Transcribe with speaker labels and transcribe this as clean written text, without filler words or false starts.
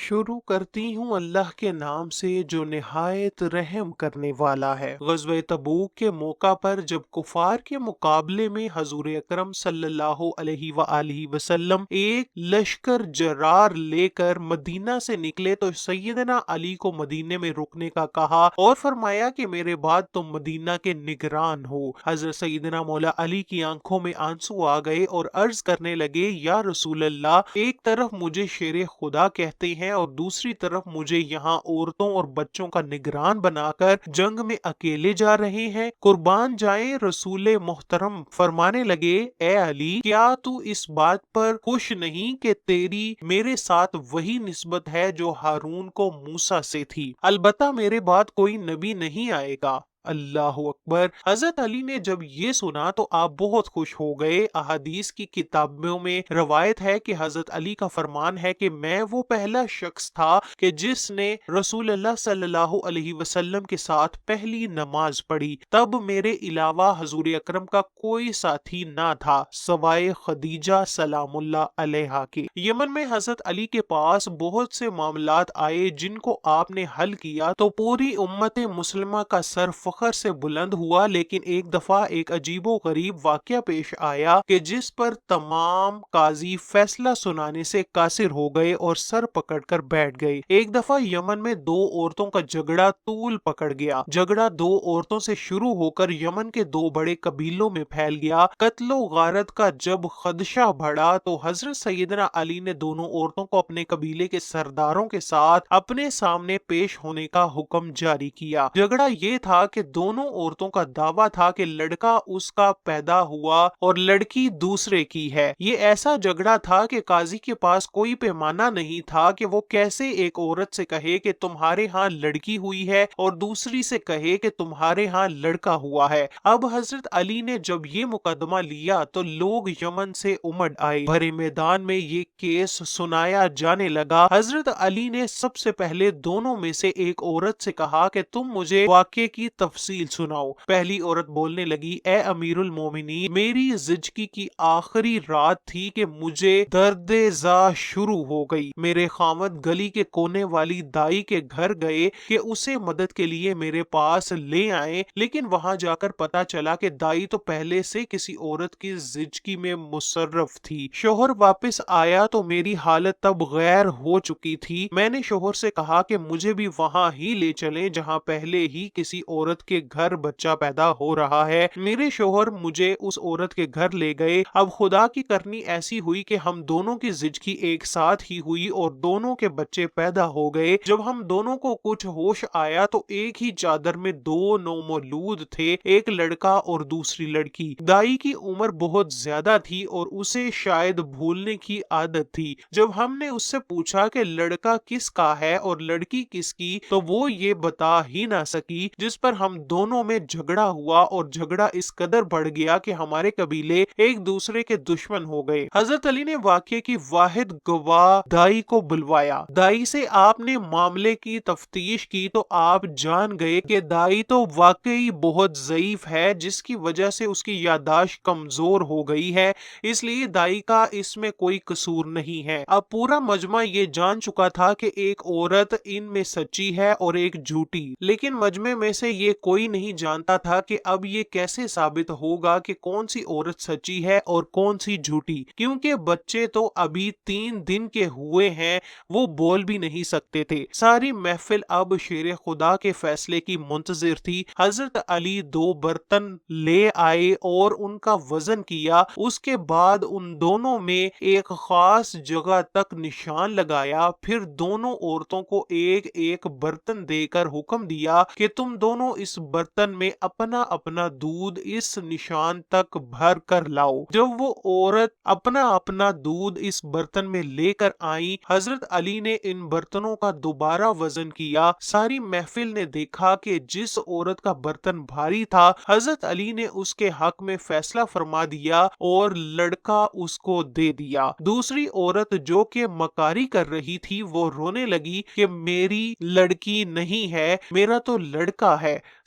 Speaker 1: شروع کرتی ہوں اللہ کے نام سے جو نہایت رحم کرنے والا ہے۔ غزوہ تبوک کے موقع پر جب کفار کے مقابلے میں حضور اکرم صلی اللہ علیہ وآلہ وسلم ایک لشکر جرار لے کر مدینہ سے نکلے تو سیدنا علی کو مدینے میں رکنے کا کہا اور فرمایا کہ میرے بعد تم مدینہ کے نگران ہو۔ حضرت سیدنا مولا علی کی آنکھوں میں آنسو آ گئے اور عرض کرنے لگے، یا رسول اللہ، ایک طرف مجھے شیر خدا کہتے ہیں اور دوسری طرف مجھے یہاں عورتوں اور بچوں کا نگران بنا کر جنگ میں اکیلے جا رہے ہیں، قربان جائیں۔ رسول محترم فرمانے لگے، اے علی، کیا تو اس بات پر خوش نہیں کہ تیری میرے ساتھ وہی نسبت ہے جو ہارون کو موسیٰ سے تھی؟ البتہ میرے بعد کوئی نبی نہیں آئے گا۔ اللہ اکبر۔ حضرت علی نے جب یہ سنا تو آپ بہت خوش ہو گئے۔ احادیث کی کتابوں میں روایت ہے کہ حضرت علی کا فرمان ہے کہ میں وہ پہلا شخص تھا کہ جس نے رسول اللہ صلی اللہ علیہ وسلم کے ساتھ پہلی نماز پڑھی، تب میرے علاوہ حضور اکرم کا کوئی ساتھی نہ تھا سوائے خدیجہ سلام اللہ علیہا کے۔ یمن میں حضرت علی کے پاس بہت سے معاملات آئے جن کو آپ نے حل کیا تو پوری امت مسلمہ کا سر فخر سے بلند ہوا، لیکن ایک دفعہ ایک عجیب و غریب واقعہ پیش آیا کہ جس پر تمام قاضی فیصلہ سنانے سے قاصر ہو گئے اور سر پکڑ کر بیٹھ گئے۔ ایک دفعہ یمن میں دو عورتوں کا جھگڑا طول پکڑ گیا۔ جھگڑا دو عورتوں سے شروع ہو کر یمن کے دو بڑے قبیلوں میں پھیل گیا۔ قتل و غارت کا جب خدشہ بڑھا تو حضرت سیدنا علی نے دونوں عورتوں کو اپنے قبیلے کے سرداروں کے ساتھ اپنے سامنے پیش ہونے کا حکم جاری کیا۔ جھگڑا یہ تھا کہ دونوں عورتوں کا دعویٰ تھا کہ لڑکا اس کا پیدا ہوا اور لڑکی دوسرے کی ہے۔ یہ ایسا جھگڑا تھا کہ قاضی کے پاس کوئی پیمانہ نہیں تھا کہ وہ کیسے ایک عورت سے کہے کہ تمہارے ہاں لڑکی ہوئی ہے اور دوسری سے کہے کہ تمہارے ہاں لڑکا ہوا ہے۔ اب حضرت علی نے جب یہ مقدمہ لیا تو لوگ یمن سے امڑ آئے۔ بھرے میدان میں یہ کیس سنایا جانے لگا۔ حضرت علی نے سب سے پہلے دونوں میں سے ایک عورت سے کہا کہ تم مجھے واقعے کی تفصیل سناؤ۔ پہلی عورت بولنے لگی، اے امیر المومنین، میری زچگی کی آخری رات تھی کہ مجھے درد زا شروع ہو گئی۔ میرے خامد گلی کے کونے والی دائی کے گھر گئے کہ اسے مدد کے لیے میرے پاس لے آئیں، لیکن وہاں جا کر پتا چلا کہ دائی تو پہلے سے کسی عورت کی زچگی میں مصرف تھی۔ شوہر واپس آیا تو میری حالت تب غیر ہو چکی تھی۔ میں نے شوہر سے کہا کہ مجھے بھی وہاں ہی لے چلیں جہاں پہلے ہی کسی عورت کے گھر بچہ پیدا ہو رہا ہے۔ میرے شوہر مجھے اس عورت کے گھر لے گئے۔ اب خدا کی کرنی ایسی ہوئی کہ ہم دونوں کی زچگی ایک ساتھ ہی ہوئی اور دونوں کے بچے پیدا ہو گئے۔ جب ہم دونوں کو کچھ ہوش آیا تو ایک ہی چادر میں دو نومولود تھے، ایک لڑکا اور دوسری لڑکی۔ دائی کی عمر بہت زیادہ تھی اور اسے شاید بھولنے کی عادت تھی۔ جب ہم نے اس سے پوچھا کہ لڑکا کس کا ہے اور لڑکی کس کی تو وہ یہ بتا ہی نہ سکی، جس پر ہم دونوں میں جھگڑا ہوا اور جھگڑا اس قدر بڑھ گیا کہ ہمارے قبیلے ایک دوسرے کے دشمن ہو گئے۔ حضرت علی نے واقعے کی واحد گواہ دائی کو بلوایا۔ دائی سے آپ نے معاملے کی تفتیش کی تو آپ جان گئے کہ دائی تو واقعی بہت ضعیف ہے، جس کی وجہ سے اس کی یادداشت کمزور ہو گئی ہے، اس لیے دائی کا اس میں کوئی قصور نہیں ہے۔ اب پورا مجمع یہ جان چکا تھا کہ ایک عورت ان میں سچی ہے اور ایک جھوٹی، لیکن مجمع میں سے یہ کوئی نہیں جانتا تھا کہ اب یہ کیسے ثابت ہوگا کہ کون سی عورت سچی ہے اور کون سی جھوٹی، کیونکہ بچے تو ابھی 3 دن کے ہوئے ہیں، وہ بول بھی نہیں سکتے تھے۔ ساری محفل اب شیر خدا کے فیصلے کی منتظر تھی۔ حضرت علی 2 برتن لے آئے اور ان کا وزن کیا، اس کے بعد ان دونوں میں ایک خاص جگہ تک نشان لگایا، پھر دونوں عورتوں کو ایک ایک برتن دے کر حکم دیا کہ تم دونوں اس برتن میں اپنا اپنا دودھ اس نشان تک بھر کر لاؤ۔ جب وہ عورت اپنا اپنا دودھ اس برتن میں لے کر آئیں، حضرت علی نے ان برتنوں کا دوبارہ وزن کیا۔ ساری محفل نے دیکھا کہ جس عورت کا برتن بھاری تھا، حضرت علی نے اس کے حق میں فیصلہ فرما دیا اور لڑکا اس کو دے دیا۔ دوسری عورت جو کہ مکاری کر رہی تھی وہ رونے لگی کہ میری لڑکی نہیں ہے، میرا تو لڑکا ہے۔